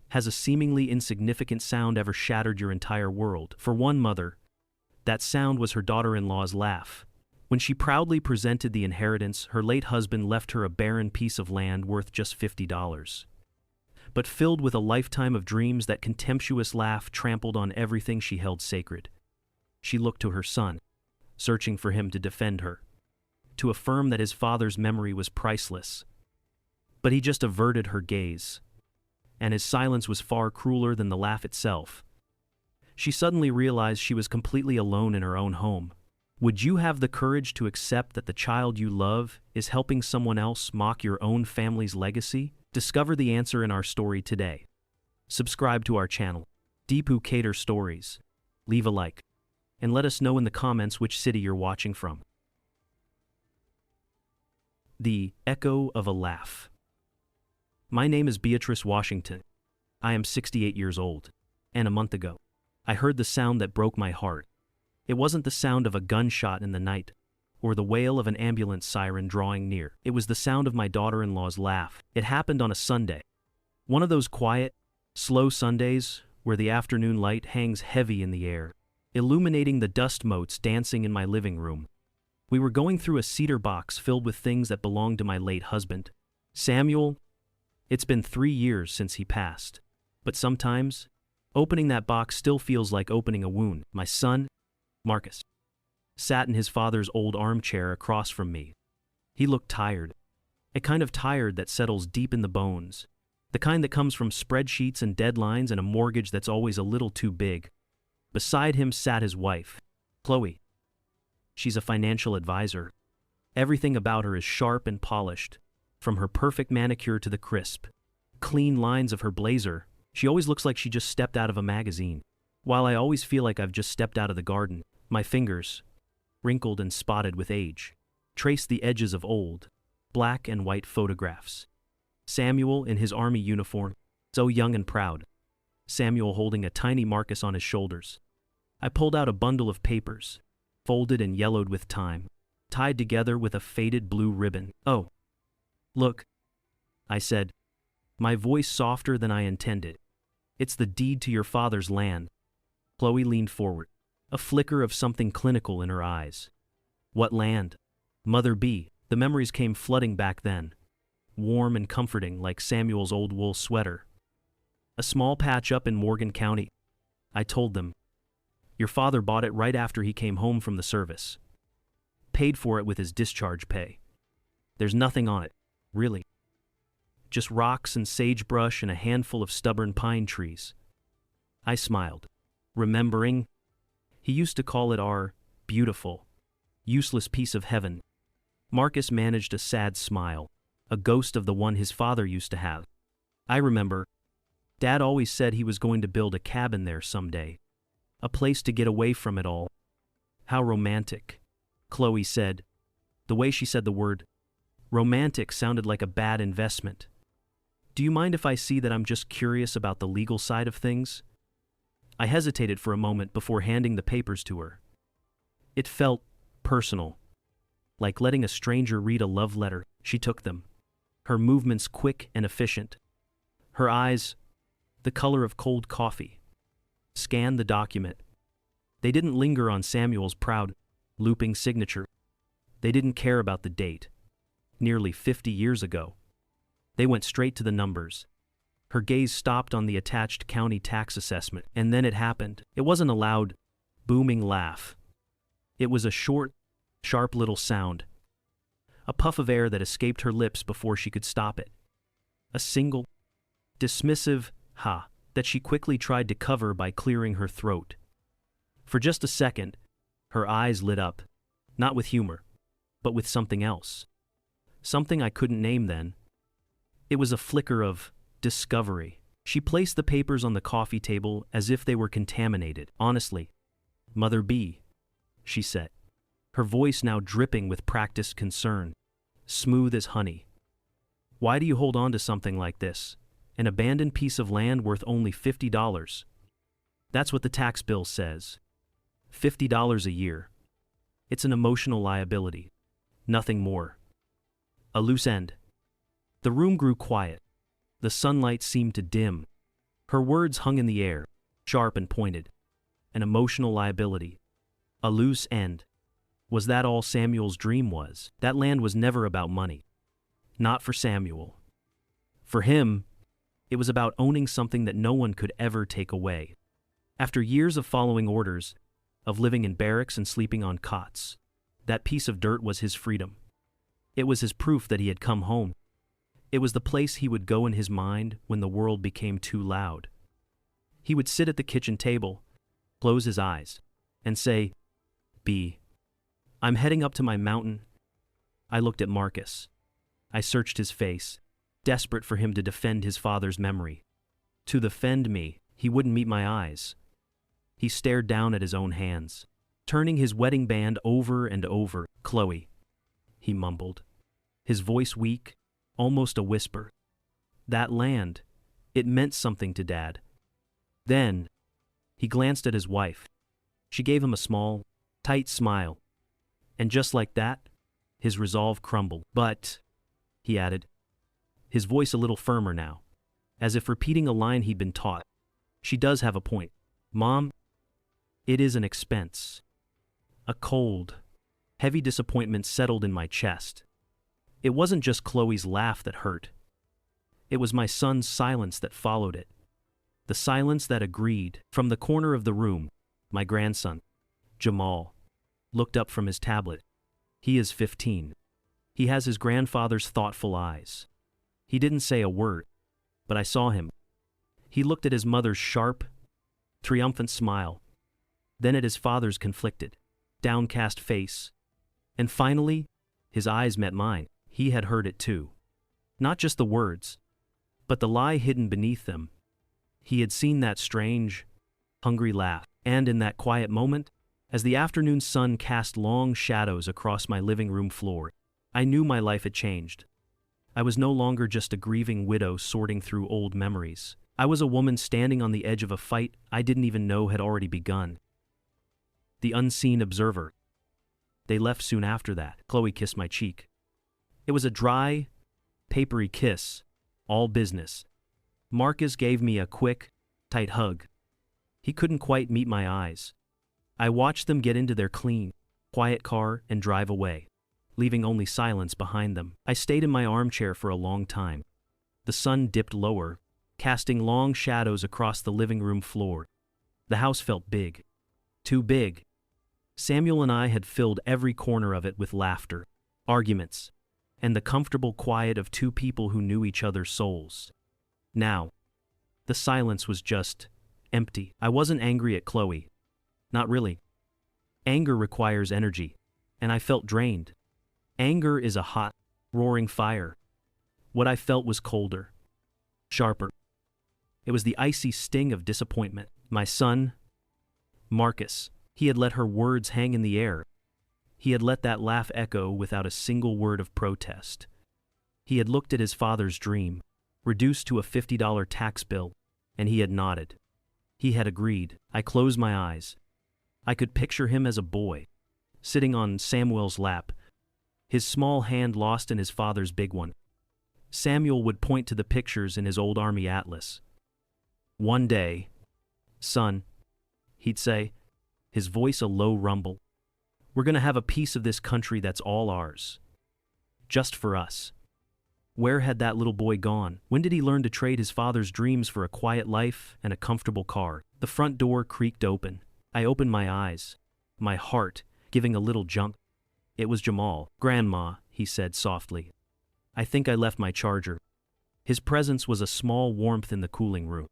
Has a seemingly insignificant sound ever shattered your entire world? For one mother, that sound was her daughter-in-law's laugh. When she proudly presented the inheritance, her late husband left her a barren piece of land worth just $50. But filled with a lifetime of dreams, that contemptuous laugh trampled on everything she held sacred. She looked to her son, searching for him to defend her, to affirm that his father's memory was priceless. But he just averted her gaze, and his silence was far crueler than the laugh itself. She suddenly realized she was completely alone in her own home. Would you have the courage to accept that the child you love is helping someone else mock your own family's legacy? Discover the answer in our story today. Subscribe to our channel, Deepu Cater Stories. Leave a like, and let us know in the comments which city you're watching from. The Echo of a Laugh. My name is Beatrice Washington. I am 68 years old, and a month ago, I heard the sound that broke my heart. It wasn't the sound of a gunshot in the night, or the wail of an ambulance siren drawing near. It was the sound of my daughter-in-law's laugh. It happened on a Sunday. One of those quiet, slow Sundays where the afternoon light hangs heavy in the air, illuminating the dust motes dancing in my living room. We were going through a cedar box filled with things that belonged to my late husband, Samuel. It's been 3 years since he passed. But sometimes, opening that box still feels like opening a wound. My son, Marcus, sat in his father's old armchair across from me. He looked tired, a kind of tired that settles deep in the bones, the kind that comes from spreadsheets and deadlines and a mortgage that's always a little too big. Beside him sat his wife, Chloe. She's a financial advisor. Everything about her is sharp and polished, from her perfect manicure to the crisp, clean lines of her blazer. She always looks like she just stepped out of a magazine, while I always feel like I've just stepped out of the garden. My fingers, wrinkled and spotted with age, trace the edges of old, black and white photographs. Samuel in his army uniform, so young and proud. Samuel holding a tiny Marcus on his shoulders. I pulled out a bundle of papers, folded and yellowed with time, tied together with a faded blue ribbon. "Oh, look," I said, my voice softer than I intended. "It's the deed to your father's land." Chloe leaned forward, a flicker of something clinical in her eyes. "What land?" "Mother B." The memories came flooding back then, warm and comforting like Samuel's old wool sweater. "A small patch up in Morgan County," I told them. "Your father bought it right after he came home from the service. Paid for it with his discharge pay. There's nothing on it, really. Just rocks and sagebrush and a handful of stubborn pine trees." I smiled, remembering he used to call it our beautiful, useless piece of heaven. Marcus managed a sad smile, a ghost of the one his father used to have. "I remember. Dad always said he was going to build a cabin there someday. A place to get away from it all." "How romantic," Chloe said. The way she said the word romantic sounded like a bad investment. "Do you mind if I see that I'm just curious about the legal side of things?" I hesitated for a moment before handing the papers to her. It felt personal, like letting a stranger read a love letter. She took them, her movements quick and efficient. Her eyes, the color of cold coffee, scanned the document. They didn't linger on Samuel's proud, looping signature. They didn't care about the date. Nearly 50 years ago. They went straight to the numbers. Her gaze stopped on the attached county tax assessment, and then it happened. It wasn't a loud, booming laugh. It was a short, sharp little sound. A puff of air that escaped her lips before she could stop it. A single, dismissive ha that she quickly tried to cover by clearing her throat. For just a second, her eyes lit up, not with humor, but with something else. Something I couldn't name then. It was a flicker of discovery. She placed the papers on the coffee table as if they were contaminated. "Honestly, Mother B," she said, her voice now dripping with practiced concern, smooth as honey. "Why do you hold on to something like this? An abandoned piece of land worth only $50. That's what the tax bill says. $50 a year. It's an emotional liability. Nothing more. A loose end." The room grew quiet. The sunlight seemed to dim. Her words hung in the air, sharp and pointed. An emotional liability. A loose end. Was that all Samuel's dream was? That land was never about money. Not for Samuel. For him, it was about owning something that no one could ever take away. After years of following orders, of living in barracks and sleeping on cots, that piece of dirt was his freedom. It was his proof that he had come home. It was the place he would go in his mind when the world became too loud. He would sit at the kitchen table, close his eyes, and say, "B, I'm heading up to my mountain." I looked at Marcus. I searched his face, desperate for him to defend his father's memory. To defend me, he wouldn't meet my eyes. He stared down at his own hands, turning his wedding band over and over. "Chloe," he mumbled, his voice weak, almost a whisper. That land, it meant something to Dad. Then, he glanced at his wife. She gave him a small, tight smile. And just like that, his resolve crumbled. "But," he added, his voice a little firmer now, as if repeating a line he'd been taught, "she does have a point. Mom, it is an expense." A cold, heavy disappointment settled in my chest. It wasn't just Chloe's laugh that hurt. It was my son's silence that followed it. The silence that agreed. From the corner of the room, my grandson, Jamal, looked up from his tablet. He is 15. He has his grandfather's thoughtful eyes. He didn't say a word, but I saw him. He looked at his mother's sharp, triumphant smile, then at his father's conflicted, downcast face, and finally, his eyes met mine. He had heard it too. Not just the words, but the lie hidden beneath them. He had seen that strange, hungry laugh, and in that quiet moment, as the afternoon sun cast long shadows across my living room floor, I knew my life had changed. I was no longer just a grieving widow sorting through old memories. I was a woman standing on the edge of a fight I didn't even know had already begun. The unseen observer. They left soon after that. Chloe kissed my cheek. It was a dry, papery kiss, all business. Marcus gave me a quick, tight hug. He couldn't quite meet my eyes. I watched them get into their clean, quiet car and drive away, leaving only silence behind them. I stayed in my armchair for a long time. The sun dipped lower, casting long shadows across the living room floor. The house felt big. Too big. Samuel and I had filled every corner of it with laughter, arguments, and the comfortable quiet of two people who knew each other's souls. Now, the silence was just empty. I wasn't angry at Chloe. Not really. Anger requires energy, and I felt drained. Anger is a hot, roaring fire. What I felt was colder, sharper. It was the icy sting of disappointment. My son, Marcus, he had let her words hang in the air. He had let that laugh echo without a single word of protest. He had looked at his father's dream, reduced to a $50 tax bill, and he had nodded. He had agreed. I closed my eyes. I could picture him as a boy, sitting on Samuel's lap, his small hand lost in his father's big one. Samuel would point to the pictures in his old army atlas. "One day, son," he'd say, his voice a low rumble, "we're going to have a piece of this country that's all ours. Just for us." Where had that little boy gone? When did he learn to trade his father's dreams for a quiet life and a comfortable car? The front door creaked open. I opened my eyes, my heart giving a little jump. It was Jamal. "Grandma," he said softly. "I think I left my charger." His presence was a small warmth in the cooling room.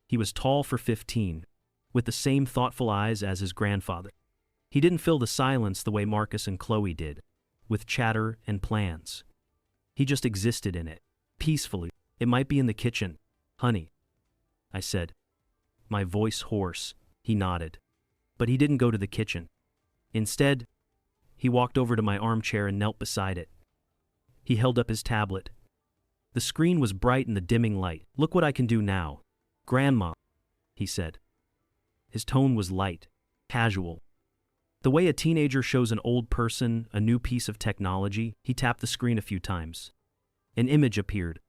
He was tall for 15, with the same thoughtful eyes as his grandfather. He didn't fill the silence the way Marcus and Chloe did, with chatter and plans. He just existed in it, peacefully. "It might be in the kitchen, honey," I said, my voice hoarse. He nodded. But he didn't go to the kitchen. Instead, he walked over to my armchair and knelt beside it. He held up his tablet. The screen was bright in the dimming light. "Look what I can do now." "Grandma," he said. His tone was light, casual. The way a teenager shows an old person a new piece of technology. He tapped the screen a few times. An image appeared.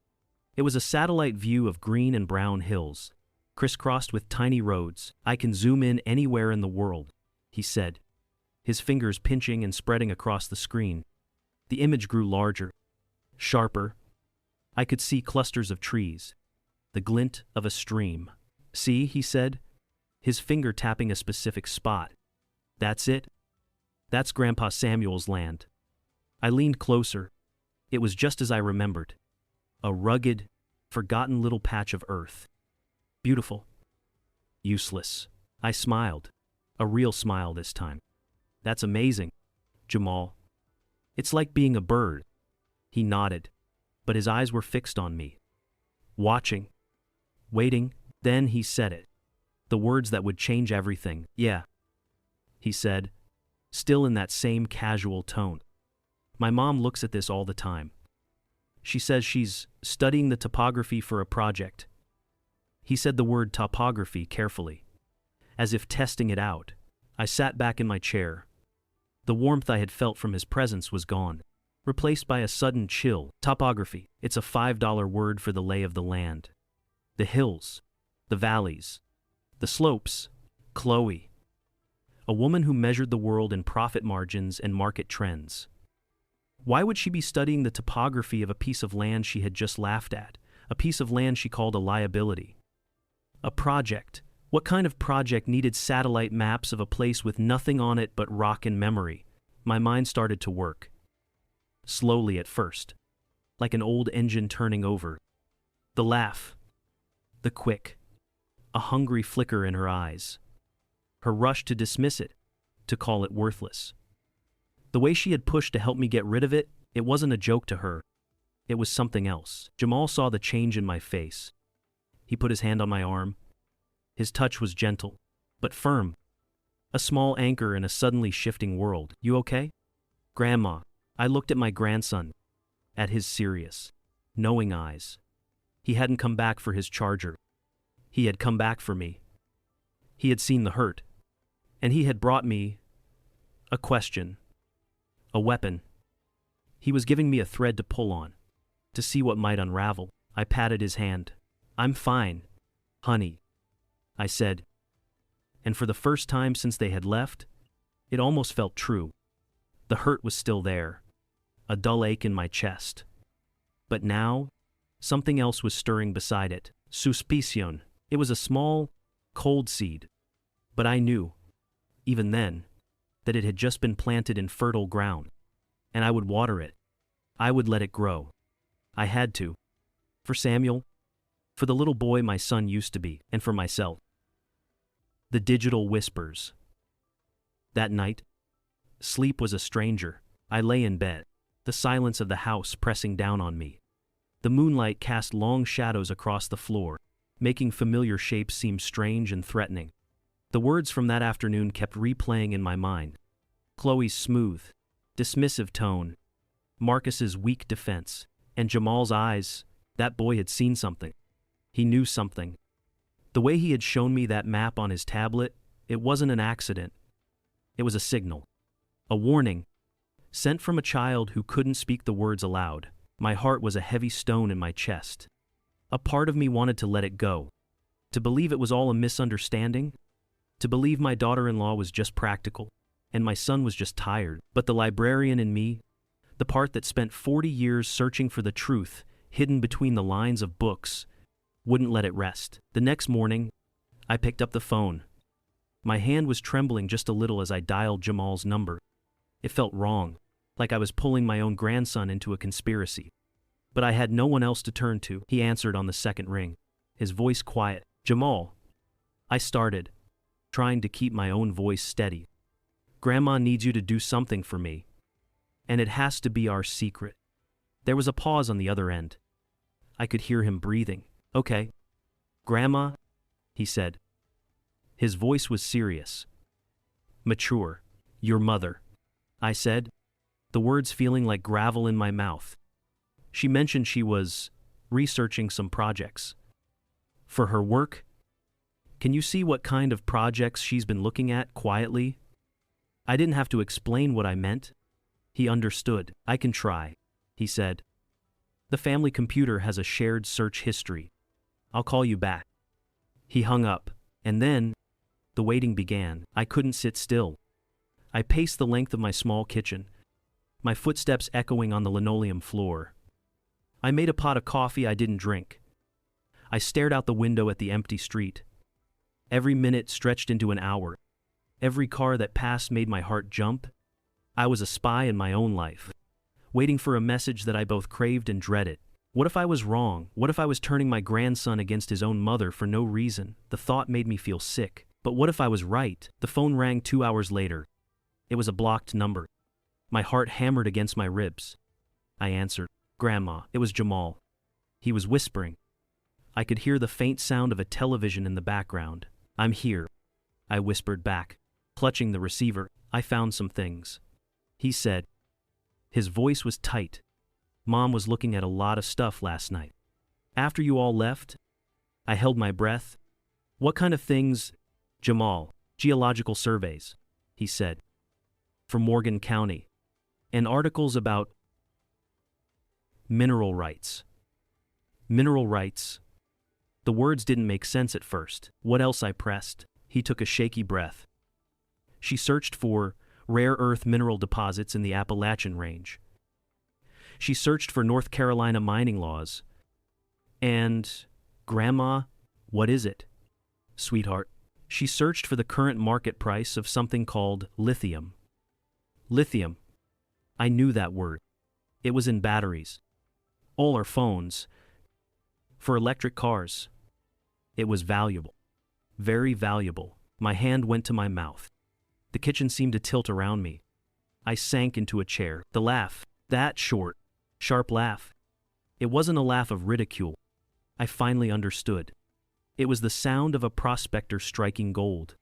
It was a satellite view of green and brown hills, crisscrossed with tiny roads. I can zoom in anywhere in the world, he said, his fingers pinching and spreading across the screen. The image grew larger, sharper. I could see clusters of trees, the glint of a stream. See, he said, his finger tapping a specific spot. That's it. That's Grandpa Samuel's land. I leaned closer. It was just as I remembered. A rugged, forgotten little patch of earth. Beautiful. Useless. I smiled. A real smile this time. That's amazing, Jamal. It's like being a bird. He nodded, but his eyes were fixed on me. Watching. Waiting. Then he said it. The words that would change everything. Yeah, he said, still in that same casual tone. My mom looks at this all the time. She says she's studying the topography for a project. He said the word topography carefully, as if testing it out. I sat back in my chair. The warmth I had felt from his presence was gone, replaced by a sudden chill. Topography. It's a $5 word for the lay of the land. The hills, the valleys, the slopes. Chloe. A woman who measured the world in profit margins and market trends. Why would she be studying the topography of a piece of land she had just laughed at, a piece of land she called a liability? A project. What kind of project needed satellite maps of a place with nothing on it but rock and memory? My mind started to work. Slowly at first, like an old engine turning over. The laugh. The quick, a hungry flicker in her eyes. Her rush to dismiss it, to call it worthless. The way she had pushed to help me get rid of it, it wasn't a joke to her. It was something else. Jamal saw the change in my face. He put his hand on my arm. His touch was gentle, but firm. A small anchor in a suddenly shifting world. You okay? Grandma. I looked at my grandson, at his serious, knowing eyes. He hadn't come back for his charger. He had come back for me. He had seen the hurt, and he had brought me a question, a weapon. He was giving me a thread to pull on, to see what might unravel. I patted his hand. I'm fine, honey, I said. And for the first time since they had left, it almost felt true. The hurt was still there, a dull ache in my chest. But now, something else was stirring beside it. Suspicion. It was a small, cold seed. But I knew, even then, that it had just been planted in fertile ground. And I would water it. I would let it grow. I had to. For Samuel, for the little boy my son used to be, and for myself. The digital whispers. That night, sleep was a stranger. I lay in bed, the silence of the house pressing down on me. The moonlight cast long shadows across the floor, making familiar shapes seem strange and threatening. The words from that afternoon kept replaying in my mind. Chloe's smooth, dismissive tone, Marcus's weak defense, and Jamal's eyes. That boy had seen something. He knew something. The way he had shown me that map on his tablet, it wasn't an accident. It was a signal. A warning. Sent from a child who couldn't speak the words aloud. My heart was a heavy stone in my chest. A part of me wanted to let it go. To believe it was all a misunderstanding. To believe my daughter-in-law was just practical, and my son was just tired. But the librarian in me, the part that spent 40 years searching for the truth, hidden between the lines of books, wouldn't let it rest. The next morning, I picked up the phone. My hand was trembling just a little as I dialed Jamal's number. It felt wrong, like I was pulling my own grandson into a conspiracy. But I had no one else to turn to. He answered on the second ring, his voice quiet. Jamal. I started, trying to keep my own voice steady. Grandma needs you to do something for me. And it has to be our secret. There was a pause on the other end. I could hear him breathing. Okay. Grandma, he said. His voice was serious. Mature. Your mother, I said, the words feeling like gravel in my mouth. She mentioned she was researching some projects. For her work? Can you see what kind of projects she's been looking at quietly? I didn't have to explain what I meant. He understood. I can try, he said. The family computer has a shared search history. I'll call you back. He hung up, and then the waiting began. I couldn't sit still. I paced the length of my small kitchen, my footsteps echoing on the linoleum floor. I made a pot of coffee I didn't drink. I stared out the window at the empty street. Every minute stretched into an hour. Every car that passed made my heart jump. I was a spy in my own life, waiting for a message that I both craved and dreaded. What if I was wrong? What if I was turning my grandson against his own mother for no reason? The thought made me feel sick. But what if I was right? The phone rang 2 hours later. It was a blocked number. My heart hammered against my ribs. I answered. Grandma. It was Jamal. He was whispering. I could hear the faint sound of a television in the background. I'm here, I whispered back, clutching the receiver. I found some things, he said. His voice was tight. Mom was looking at a lot of stuff last night. After you all left, I held my breath. What kind of things? Jamal, geological surveys, he said. From Morgan County. And articles about mineral rights. Mineral rights. The words didn't make sense at first. What else? I pressed. He took a shaky breath. She searched for rare earth mineral deposits in the Appalachian Range. She searched for North Carolina mining laws. And, Grandma, what is it? Sweetheart. She searched for the current market price of something called lithium. Lithium. I knew that word. It was in batteries. All our phones. For electric cars. It was valuable. Very valuable. My hand went to my mouth. The kitchen seemed to tilt around me. I sank into a chair. The laugh. That short, sharp laugh. It wasn't a laugh of ridicule. I finally understood. It was the sound of a prospector striking gold.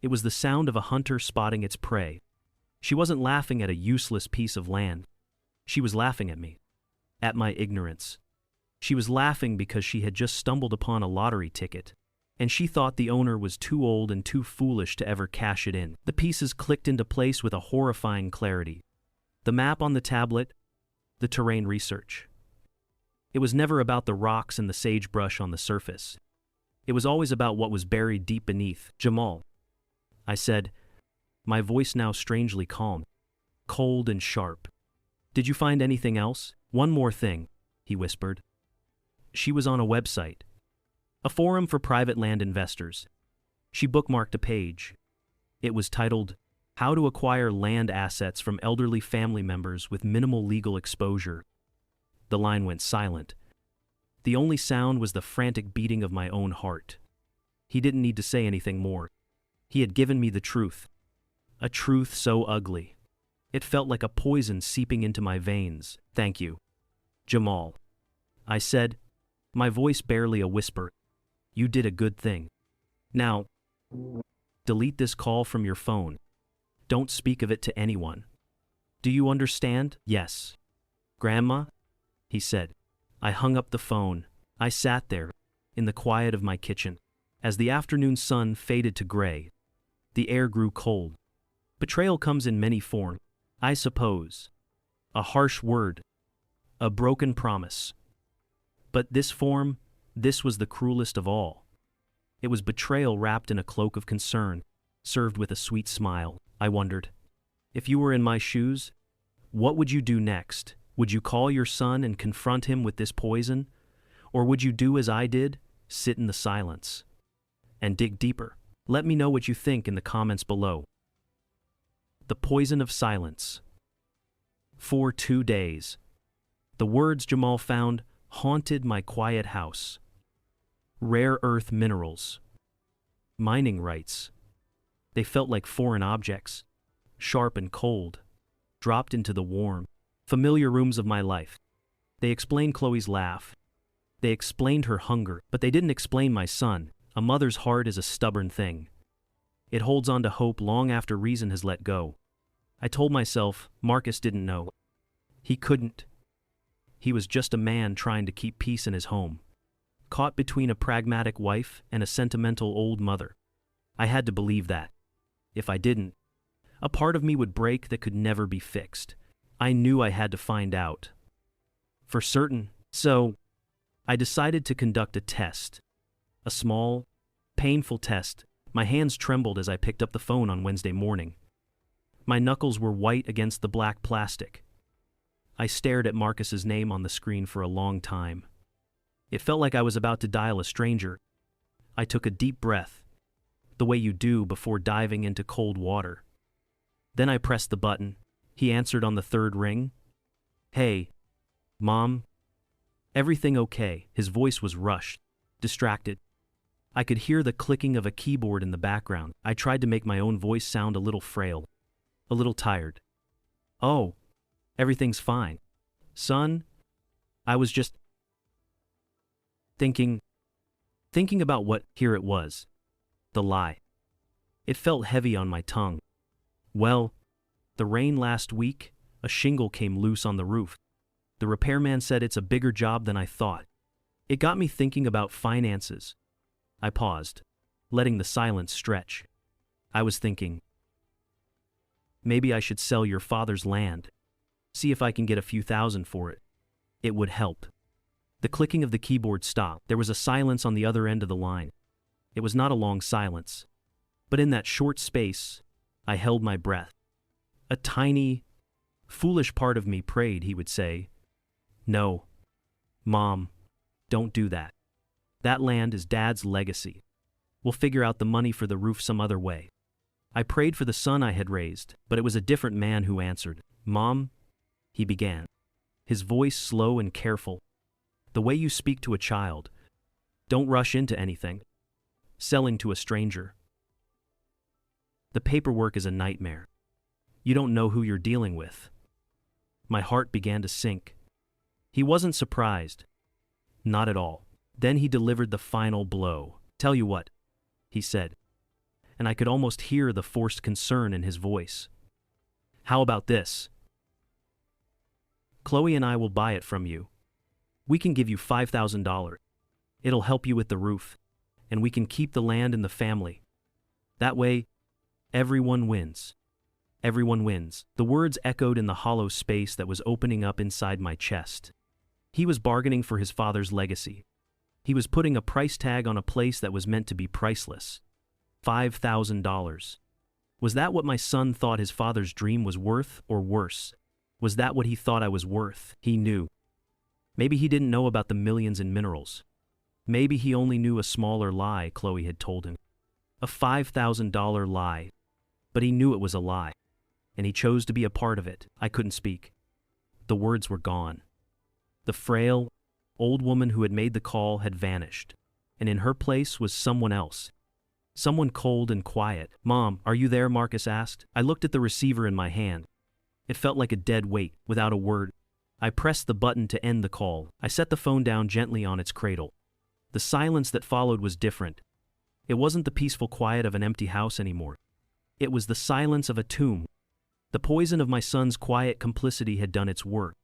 It was the sound of a hunter spotting its prey. She wasn't laughing at a useless piece of land. She was laughing at me. At my ignorance. She was laughing because she had just stumbled upon a lottery ticket, and she thought the owner was too old and too foolish to ever cash it in. The pieces clicked into place with a horrifying clarity. The map on the tablet, the terrain research. It was never about the rocks and the sagebrush on the surface. It was always about what was buried deep beneath. Jamal, I said, my voice now strangely calm, cold and sharp. Did you find anything else? One more thing, he whispered. She was on a website, a forum for private land investors. She bookmarked a page. It was titled, How to Acquire Land Assets from Elderly Family Members with Minimal Legal Exposure. The line went silent. The only sound was the frantic beating of my own heart. He didn't need to say anything more. He had given me the truth. A truth so ugly. It felt like a poison seeping into my veins. Thank you, Jamal, I said, my voice barely a whisper. You did a good thing. Now, delete this call from your phone. Don't speak of it to anyone. Do you understand? Yes. Grandma? He said. I hung up the phone. I sat there, in the quiet of my kitchen. As the afternoon sun faded to gray, the air grew cold. Betrayal comes in many forms, I suppose. A harsh word. A broken promise. But this form, this was the cruelest of all. It was betrayal wrapped in a cloak of concern, served with a sweet smile. I wondered, if you were in my shoes, what would you do next? Would you call your son and confront him with this poison? Or would you do as I did, sit in the silence and dig deeper? Let me know what you think in the comments below. The poison of silence. For 2 days, the words Jamal found haunted my quiet house. Rare earth minerals. Mining rights. They felt like foreign objects, sharp and cold, dropped into the warm, familiar rooms of my life. They explained Chloe's laugh. They explained her hunger, but they didn't explain my son. A mother's heart is a stubborn thing. It holds on to hope long after reason has let go. I told myself Marcus didn't know. He couldn't. He was just a man trying to keep peace in his home, caught between a pragmatic wife and a sentimental old mother. I had to believe that. If I didn't, a part of me would break that could never be fixed. I knew I had to find out. For certain. So, I decided to conduct a test. A small, Painful test. My hands trembled as I picked up the phone on Wednesday morning. My knuckles were white against the black plastic. I stared at Marcus's name on the screen for a long time. It felt like I was about to dial a stranger. I took a deep breath, the way you do before diving into cold water. Then I pressed the button. He answered on the third ring. "Hey, Mom. Everything okay?" His voice was rushed, distracted. I could hear the clicking of a keyboard in the background. I tried to make my own voice sound a little frail, a little tired. "Oh, everything's fine. Son, I was just thinking about what." Here it was. The lie. It felt heavy on my tongue. "Well, the rain last week, a shingle came loose on the roof. The repairman said it's a bigger job than I thought." It got me thinking about finances. I paused, letting the silence stretch. I was thinking, maybe I should sell your father's land. See if I can get a few thousand for it. It would help. The clicking of the keyboard stopped. There was a silence on the other end of the line. It was not a long silence, but in that short space, I held my breath. A tiny, foolish part of me prayed he would say, "No, Mom, don't do that. That land is Dad's legacy. We'll figure out the money for the roof some other way." I prayed for the son I had raised, but it was a different man who answered. "Mom," he began, his voice slow and careful. "The way you speak to a child. Don't rush into anything. Selling to a stranger. The paperwork is a nightmare. You don't know who you're dealing with." My heart began to sink. He wasn't surprised. Not at all. Then he delivered the final blow. "Tell you what," he said, and I could almost hear the forced concern in his voice. "How about this? Chloe and I will buy it from you. We can give you $5,000. It'll help you with the roof, and we can keep the land in the family. That way, everyone wins. Everyone wins." The words echoed in the hollow space that was opening up inside my chest. He was bargaining for his father's legacy. He was putting a price tag on a place that was meant to be priceless. $5,000. Was that what my son thought his father's dream was worth, or worse? Was that what he thought I was worth? He knew. Maybe he didn't know about the millions in minerals. Maybe he only knew a smaller lie Chloe had told him. A $5,000 lie. But he knew it was a lie, and he chose to be a part of it. I couldn't speak. The words were gone. The frail, old woman who had made the call had vanished, and in her place was someone else. Someone cold and quiet. "Mom, are you there?" Marcus asked. I looked at the receiver in my hand. It felt like a dead weight. Without a word, I pressed the button to end the call. I set the phone down gently on its cradle. The silence that followed was different. It wasn't the peaceful quiet of an empty house anymore. It was the silence of a tomb. The poison of my son's quiet complicity had done its work.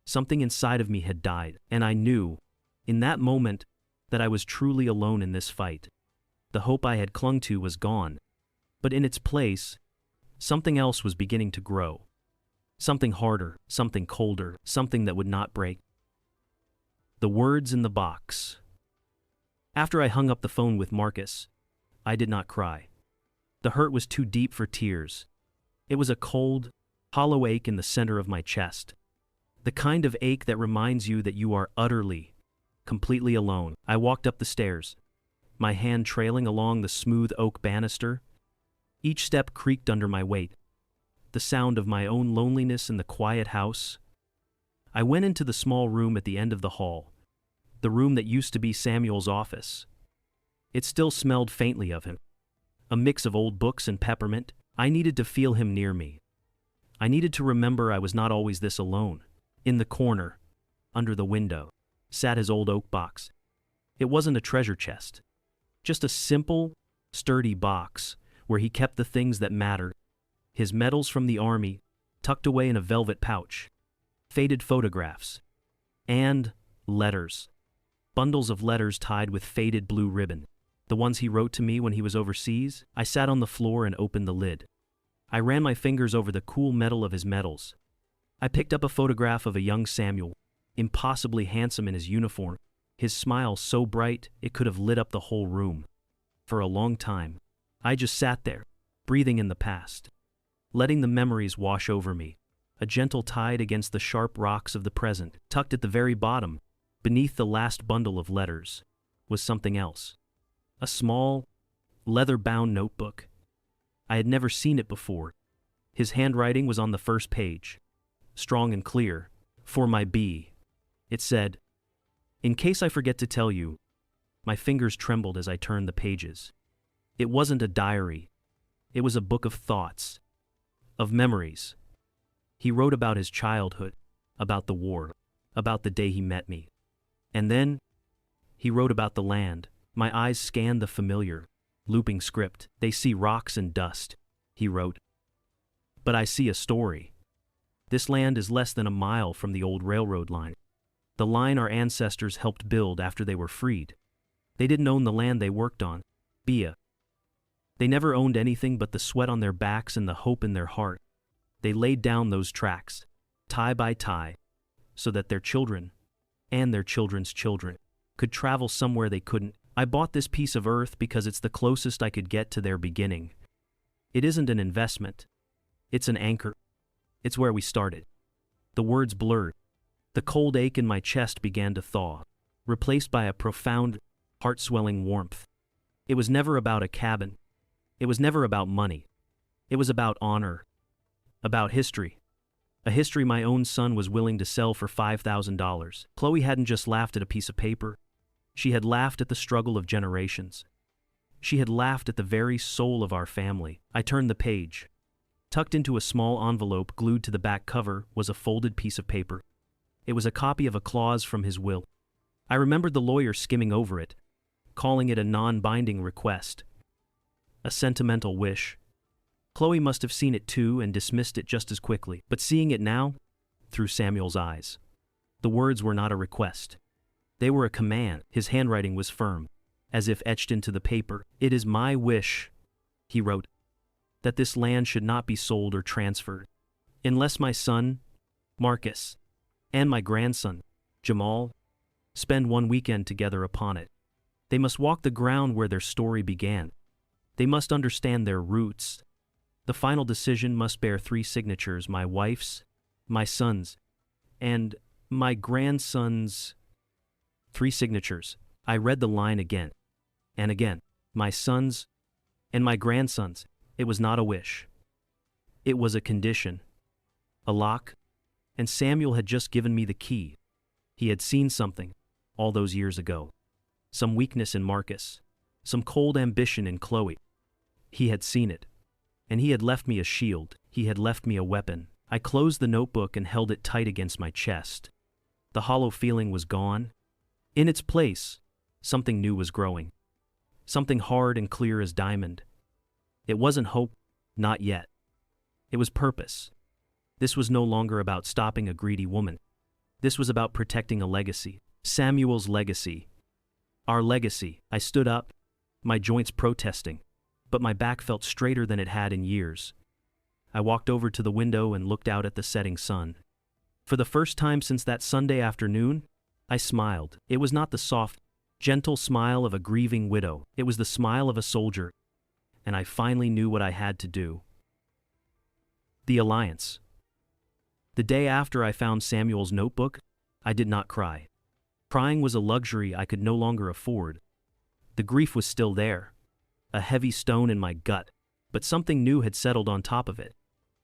Something inside of me had died, and I knew, in that moment, that I was truly alone in this fight. The hope I had clung to was gone, but in its place, something else was beginning to grow. Something harder, something colder, something that would not break. The words in the box. After I hung up the phone with Marcus, I did not cry. The hurt was too deep for tears. It was a cold, hollow ache in the center of my chest. The kind of ache that reminds you that you are utterly, completely alone. I walked up the stairs, my hand trailing along the smooth oak banister. Each step creaked under my weight. The sound of my own loneliness in the quiet house. I went into the small room at the end of the hall, the room that used to be Samuel's office. It still smelled faintly of him. A mix of old books and peppermint. I needed to feel him near me. I needed to remember I was not always this alone. In the corner, under the window, sat his old oak box. It wasn't a treasure chest, just a simple, sturdy box where he kept the things that mattered. His medals from the army, tucked away in a velvet pouch, faded photographs, and letters. Bundles of letters tied with faded blue ribbon. The ones he wrote to me when he was overseas. I sat on the floor and opened the lid. I ran my fingers over the cool metal of his medals. I picked up a photograph of a young Samuel, impossibly handsome in his uniform, his smile so bright it could have lit up the whole room. For a long time, I just sat there, breathing in the past, letting the memories wash over me, a gentle tide against the sharp rocks of the present. Tucked at the very bottom, beneath the last bundle of letters, was something else. A small, leather-bound notebook. I had never seen it before. His handwriting was on the first page, strong and clear. For my B. It said, "In case I forget to tell you." My fingers trembled as I turned the pages. It wasn't a diary. It was a book of thoughts, of memories. He wrote about his childhood, about the war, about the day he met me. And then, he wrote about the land. My eyes scanned the familiar, looping script. "They see rocks and dust," he wrote. "But I see a story. This land is less than a mile from the old railroad line. The line our ancestors helped build after they were freed. They didn't own the land they worked on, Bia. They never owned anything but the sweat on their backs and the hope in their heart. They laid down those tracks, tie by tie, so that their children, and their children's children, could travel somewhere they couldn't. I bought this piece of earth because it's the closest I could get to their beginning. It isn't an investment. It's an anchor. It's where we started." The words blurred. The cold ache in my chest began to thaw, replaced by a profound, heart-swelling warmth. It was never about a cabin. It was never about money. It was about honor. About history. A history my own son was willing to sell for $5,000. Chloe hadn't just laughed at a piece of paper. She had laughed at the struggle of generations. She had laughed at the very soul of our family. I turned the page. Tucked into a small envelope glued to the back cover was a folded piece of paper. It was a copy of a clause from his will. I remembered the lawyer skimming over it, calling it a non-binding request. A sentimental wish. Chloe must have seen it too and dismissed it just as quickly. But seeing it now, through Samuel's eyes, the words were not a request. They were a command. His handwriting was firm, as if etched into the paper. "It is my wish," he wrote, "that this land should not be sold or transferred, unless my son, Marcus, and my grandson, Jamal, spend one weekend together upon it. They must walk the ground where their story began. They must understand their roots. The final decision must bear 3 signatures: my wife's, my son's, and my grandson's." 3 signatures. I read the line again and again. My son's and my grandson's. It was not a wish. It was a condition. A lock. And Samuel had just given me the key. He had seen something, all those years ago. Some weakness in Marcus. Some cold ambition in Chloe. He had seen it. And he had left me a shield. He had left me a weapon. I closed the notebook and held it tight against my chest. The hollow feeling was gone. In its place, something new was growing. Something hard and clear as diamond. It wasn't hope, not yet. It was purpose. This was no longer about stopping a greedy woman. This was about protecting a legacy. Samuel's legacy. Our legacy. I stood up, my joints protesting, but my back felt straighter than it had in years. I walked over to the window and looked out at the setting sun. For the first time since that Sunday afternoon, I smiled. It was not the soft, gentle smile of a grieving widow. It was the smile of a soldier. And I finally knew what I had to do. The alliance. The day after I found Samuel's notebook, I did not cry. Crying was a luxury I could no longer afford. The grief was still there, a heavy stone in my gut, but something new had settled on top of it.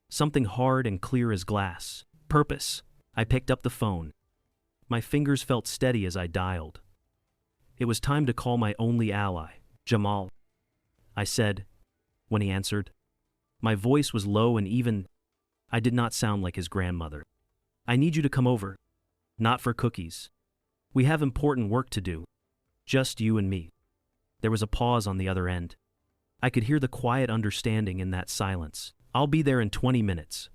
Something hard and clear as glass. Purpose. I picked up the phone. My fingers felt steady as I dialed. It was time to call my only ally, Jamal. I said, when he answered. My voice was low and even. I did not sound like his grandmother. "I need you to come over. Not for cookies. We have important work to do. Just you and me." There was a pause on the other end. I could hear the quiet understanding in that silence. "I'll be there in 20 minutes,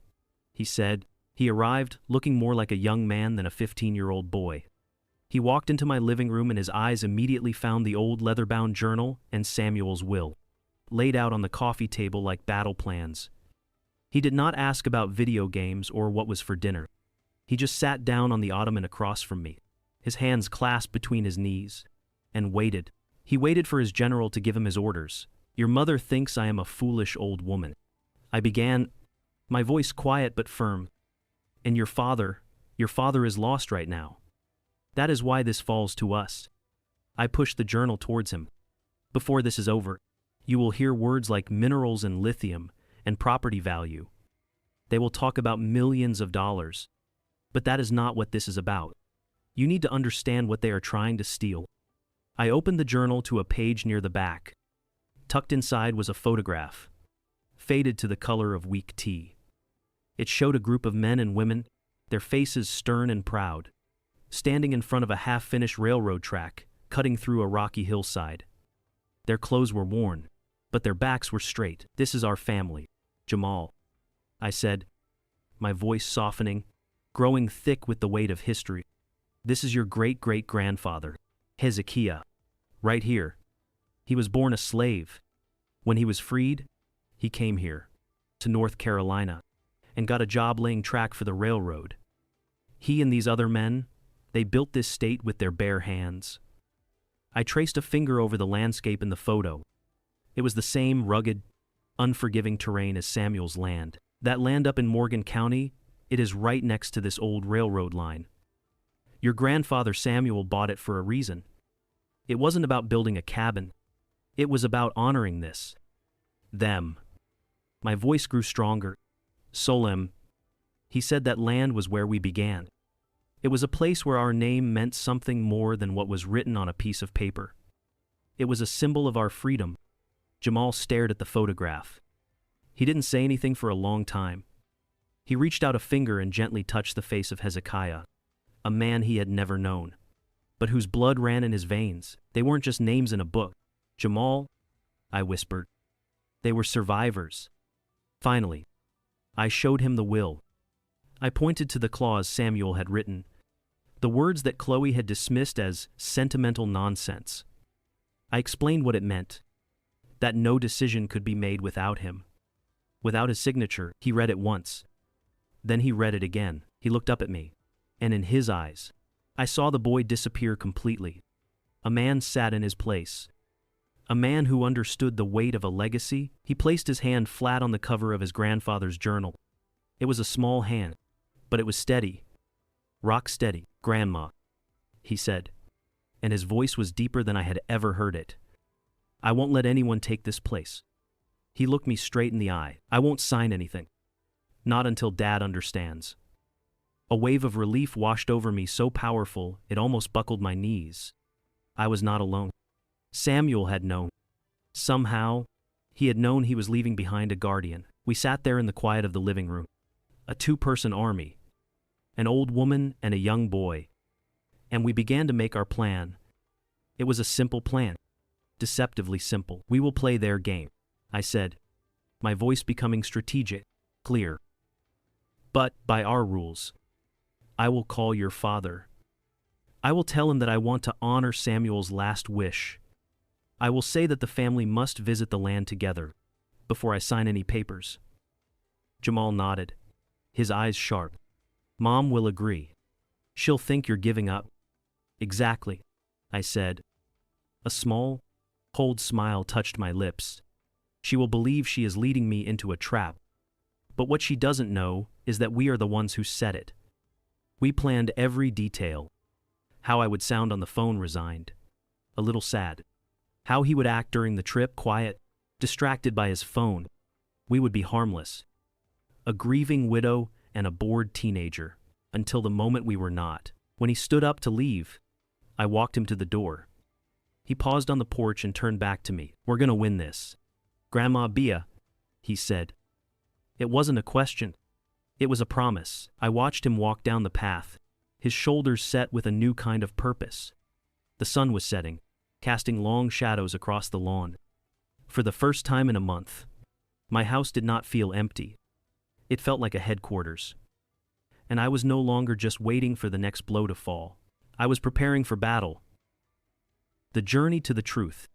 he said. He arrived, looking more like a young man than a 15-year-old boy. He walked into my living room and his eyes immediately found the old leather-bound journal and Samuel's will, laid out on the coffee table like battle plans. He did not ask about video games or what was for dinner. He just sat down on the ottoman across from me, his hands clasped between his knees, and waited. He waited for his general to give him his orders. Your mother thinks I am a foolish old woman. I began, my voice quiet but firm. And your father is lost right now. That is why this falls to us. I pushed the journal towards him. Before this is over, you will hear words like minerals and lithium and property value. They will talk about millions of dollars. But that is not what this is about. You need to understand what they are trying to steal. I opened the journal to a page near the back. Tucked inside was a photograph, faded to the color of weak tea. It showed a group of men and women, their faces stern and proud, standing in front of a half-finished railroad track, cutting through a rocky hillside. Their clothes were worn, but their backs were straight. This is our family, Jamal, I said, my voice softening, growing thick with the weight of history. This is your great-great-grandfather, Hezekiah, right here. He was born a slave. When he was freed, he came here, to North Carolina, and got a job laying track for the railroad. He and these other men, they built this state with their bare hands. I traced a finger over the landscape in the photo. It was the same rugged, unforgiving terrain as Samuel's land. That land up in Morgan County, it is right next to this old railroad line. Your grandfather Samuel bought it for a reason. It wasn't about building a cabin. It was about honoring this. Them. My voice grew stronger. Solemn. He said that land was where we began. It was a place where our name meant something more than what was written on a piece of paper. It was a symbol of our freedom. Jamal stared at the photograph. He didn't say anything for a long time. He reached out a finger and gently touched the face of Hezekiah, a man he had never known, but whose blood ran in his veins. They weren't just names in a book. Jamal, I whispered. They were survivors. Finally, I showed him the will. I pointed to the clause Samuel had written, the words that Chloe had dismissed as sentimental nonsense. I explained what it meant, that no decision could be made without him. Without his signature. He read it once. Then he read it again. He looked up at me, and in his eyes, I saw the boy disappear completely. A man sat in his place. A man who understood the weight of a legacy. He placed his hand flat on the cover of his grandfather's journal. It was a small hand, but it was steady. Rock steady, Grandma, he said, and his voice was deeper than I had ever heard it. I won't let anyone take this place. He looked me straight in the eye. I won't sign anything. Not until Dad understands. A wave of relief washed over me so powerful it almost buckled my knees. I was not alone. Samuel had known. Somehow, he had known he was leaving behind a guardian. We sat there in the quiet of the living room. A two-person army. An old woman and a young boy. And we began to make our plan. It was a simple plan. Deceptively simple. We will play their game, I said, my voice becoming strategic, clear. But by our rules. I will call your father. I will tell him that I want to honor Samuel's last wish. I will say that the family must visit the land together before I sign any papers. Jamal nodded, his eyes sharp. Mom will agree. She'll think you're giving up. Exactly, I said. A small, cold smile touched my lips. She will believe she is leading me into a trap. But what she doesn't know is that we are the ones who set it. We planned every detail. How I would sound on the phone, resigned. A little sad. How he would act during the trip, quiet, distracted by his phone. We would be harmless. A grieving widow and a bored teenager, until the moment we were not. When he stood up to leave, I walked him to the door. He paused on the porch and turned back to me. We're gonna win this. Grandma Bia, he said. It wasn't a question. It was a promise. I watched him walk down the path, his shoulders set with a new kind of purpose. The sun was setting, casting long shadows across the lawn. For the first time in a month, my house did not feel empty. It felt like a headquarters. And I was no longer just waiting for the next blow to fall. I was preparing for battle. The journey to the truth.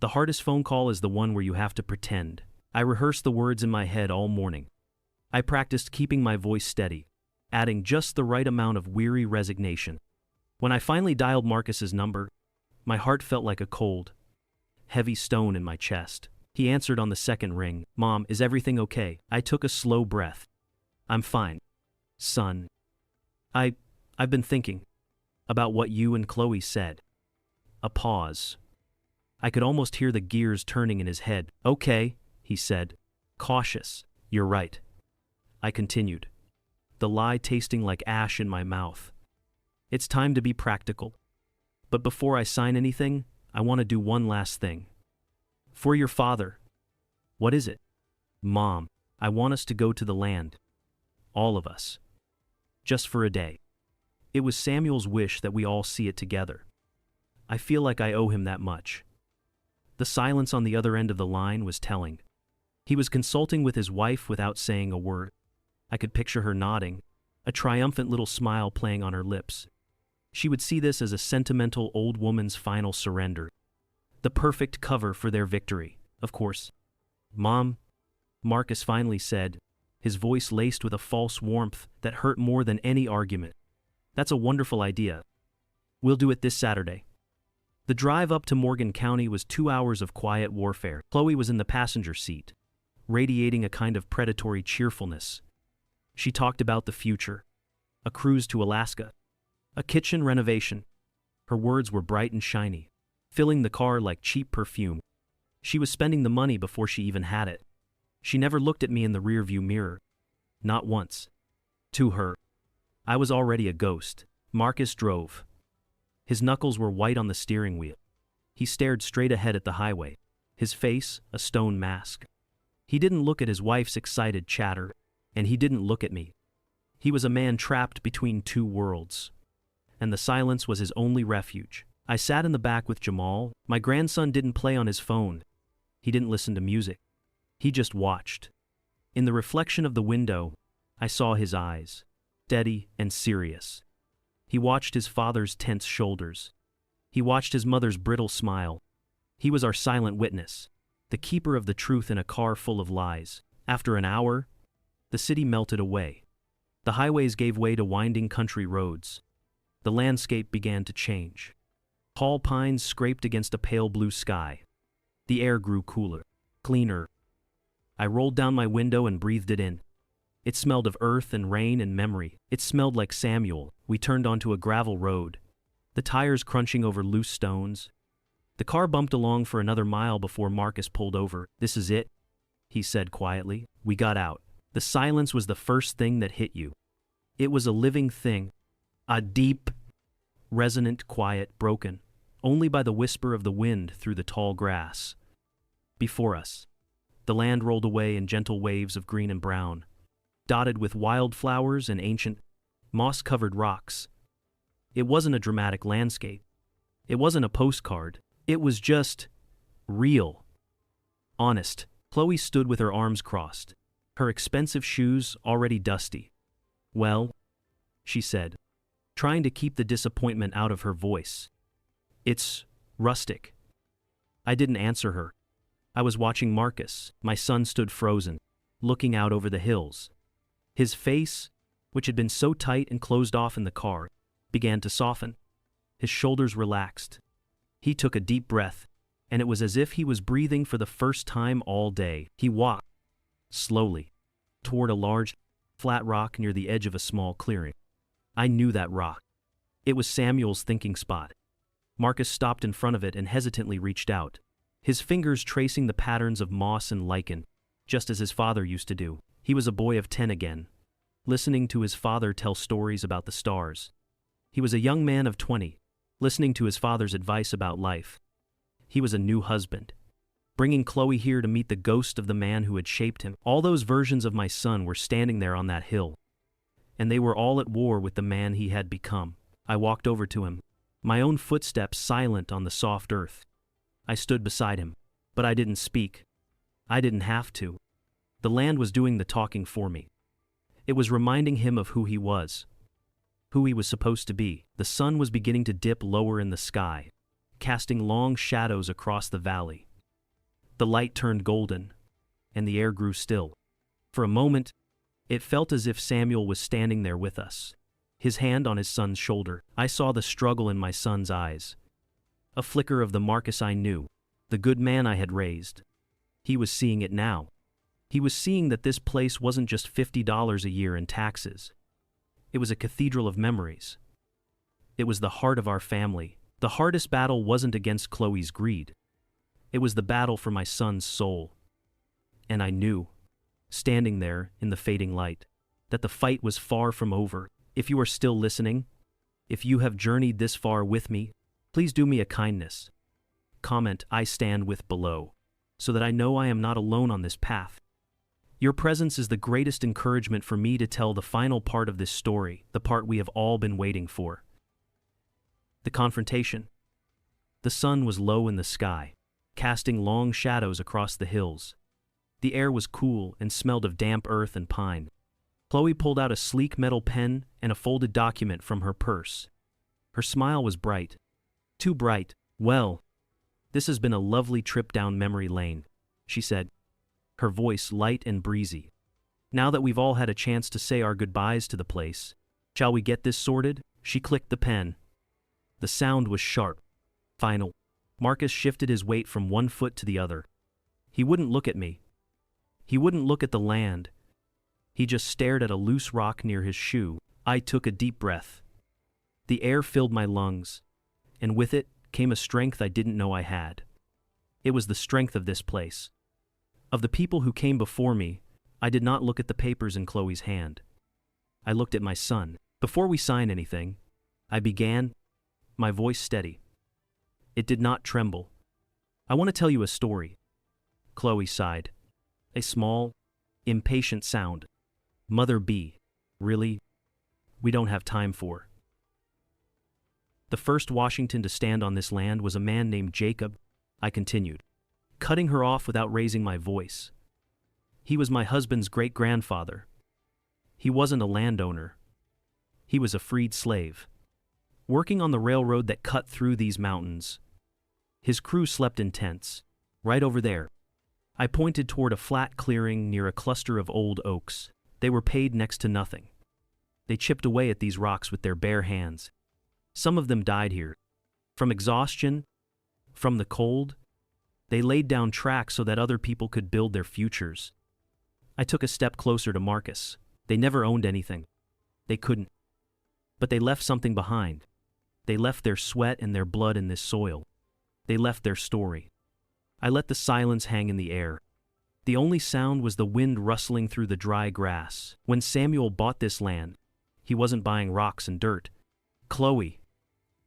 The hardest phone call is the one where you have to pretend. I rehearsed the words in my head all morning. I practiced keeping my voice steady, adding just the right amount of weary resignation. When I finally dialed Marcus's number, My heart felt like a cold, heavy stone in my chest. He answered on the second ring. Mom, is everything okay? I took a slow breath. I'm fine, son. I've been thinking about what you and Chloe said. A pause. I could almost hear the gears turning in his head. Okay, he said. Cautious. You're right. I continued, the lie tasting like ash in my mouth. It's time to be practical. But before I sign anything, I want to do one last thing. For your father. What is it? Mom, I want us to go to the land. All of us. Just for a day. It was Samuel's wish that we all see it together. I feel like I owe him that much. The silence on the other end of the line was telling. He was consulting with his wife without saying a word. I could picture her nodding, a triumphant little smile playing on her lips. She would see this as a sentimental old woman's final surrender. The perfect cover for their victory, of course. Mom, Marcus finally said, his voice laced with a false warmth that hurt more than any argument. That's a wonderful idea. We'll do it this Saturday. The drive up to Morgan County was 2 hours of quiet warfare. Chloe was in the passenger seat, radiating a kind of predatory cheerfulness. She talked about the future, a cruise to Alaska, a kitchen renovation. Her words were bright and shiny, filling the car like cheap perfume. She was spending the money before she even had it. She never looked at me in the rearview mirror. Not once. To her, I was already a ghost. Marcus drove. His knuckles were white on the steering wheel. He stared straight ahead at the highway, his face a stone mask. He didn't look at his wife's excited chatter, and he didn't look at me. He was a man trapped between two worlds, and the silence was his only refuge. I sat in the back with Jamal. My grandson didn't play on his phone. He didn't listen to music. He just watched. In the reflection of the window, I saw his eyes, steady and serious. He watched his father's tense shoulders. He watched his mother's brittle smile. He was our silent witness, the keeper of the truth in a car full of lies. After an hour, the city melted away. The highways gave way to winding country roads. The landscape began to change. Tall pines scraped against a pale blue sky. The air grew cooler, cleaner. I rolled down my window and breathed it in. It smelled of earth and rain and memory. It smelled like Samuel. We turned onto a gravel road, the tires crunching over loose stones. The car bumped along for another mile before Marcus pulled over. This is it, he said quietly. We got out. The silence was the first thing that hit you. It was a living thing, a deep, resonant quiet broken only by the whisper of the wind through the tall grass. Before us, the land rolled away in gentle waves of green and brown, dotted with wildflowers and ancient, moss-covered rocks. It wasn't a dramatic landscape. It wasn't a postcard. It was just real. Honest. Chloe stood with her arms crossed, her expensive shoes already dusty. Well, she said, trying to keep the disappointment out of her voice. It's rustic. I didn't answer her. I was watching Marcus. My son stood frozen, looking out over the hills. His face, which had been so tight and closed off in the car, began to soften. His shoulders relaxed. He took a deep breath, and it was as if he was breathing for the first time all day. He walked, slowly, toward a large, flat rock near the edge of a small clearing. I knew that rock. It was Samuel's thinking spot. Marcus stopped in front of it and hesitantly reached out, his fingers tracing the patterns of moss and lichen, just as his father used to do. He was a boy of 10 again, listening to his father tell stories about the stars. He was a young man of 20, listening to his father's advice about life. He was a new husband, bringing Chloe here to meet the ghost of the man who had shaped him. All those versions of my son were standing there on that hill, and they were all at war with the man he had become. I walked over to him, my own footsteps silent on the soft earth. I stood beside him, but I didn't speak. I didn't have to. The land was doing the talking for me. It was reminding him of who he was, who he was supposed to be. The sun was beginning to dip lower in the sky, casting long shadows across the valley. The light turned golden, and the air grew still. For a moment, it felt as if Samuel was standing there with us, his hand on his son's shoulder. I saw the struggle in my son's eyes, A flicker of the Marcus I knew, the good man I had raised. He was seeing it now. He was seeing that this place wasn't just $50 a year in taxes. It was a cathedral of memories. It was the heart of our family. The hardest battle wasn't against Chloe's greed. It was the battle for my son's soul. And I knew, standing there in the fading light, that the fight was far from over. If you are still listening, if you have journeyed this far with me, please do me a kindness. Comment "I stand with" below, so that I know I am not alone on this path. Your presence is the greatest encouragement for me to tell the final part of this story, the part we have all been waiting for. The confrontation. The sun was low in the sky, casting long shadows across the hills. The air was cool and smelled of damp earth and pine. Chloe pulled out a sleek metal pen and a folded document from her purse. Her smile was bright. Too bright. "Well, this has been a lovely trip down memory lane," she said, her voice light and breezy. "Now that we've all had a chance to say our goodbyes to the place, shall we get this sorted?" She clicked the pen. The sound was sharp, final. Marcus shifted his weight from one foot to the other. He wouldn't look at me. He wouldn't look at the land. He just stared at a loose rock near his shoe. I took a deep breath. The air filled my lungs, and with it came a strength I didn't know I had. It was the strength of this place. Of the people who came before me, I did not look at the papers in Chloe's hand. I looked at my son. "Before we sign anything," I began, my voice steady. It did not tremble. "I want to tell you a story." Chloe sighed. A small, impatient sound. "Mother B, really? We don't have time for." The first Washington to stand on this land was a man named Jacob, I continued, cutting her off without raising my voice. He was my husband's great-grandfather. He wasn't a landowner. He was a freed slave, working on the railroad that cut through these mountains. His crew slept in tents, right over there. I pointed toward a flat clearing near a cluster of old oaks. They were paid next to nothing. They chipped away at these rocks with their bare hands. Some of them died here. From exhaustion, from the cold, they laid down tracks so that other people could build their futures. I took a step closer to Marcus. They never owned anything. They couldn't. But they left something behind. They left their sweat and their blood in this soil. They left their story. I let the silence hang in the air. The only sound was the wind rustling through the dry grass. When Samuel bought this land, he wasn't buying rocks and dirt. Chloe.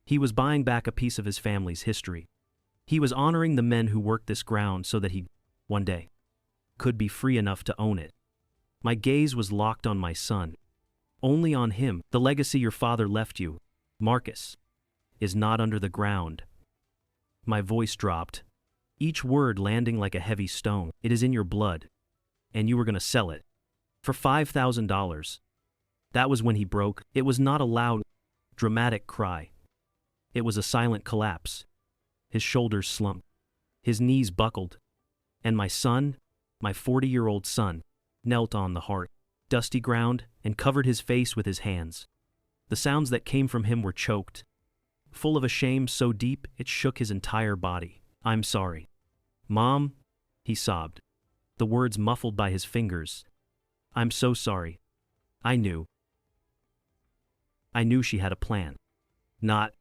He was buying back a piece of his family's history. He was honoring the men who worked this ground so that he, one day, could be free enough to own it. My gaze was locked on my son. Only on him. The legacy your father left you, Marcus, is not under the ground. My voice dropped, each word landing like a heavy stone. It is in your blood, and you were going to sell it. For $5,000. That was when he broke. It was not a loud, dramatic cry. It was a silent collapse. His shoulders slumped. His knees buckled. And my son, my 40-year-old son, knelt on the hard, dusty ground and covered his face with his hands. The sounds that came from him were choked, full of a shame so deep it shook his entire body. "I'm sorry. Mom," he sobbed, the words muffled by his fingers. "I'm so sorry. I knew she had a plan. Not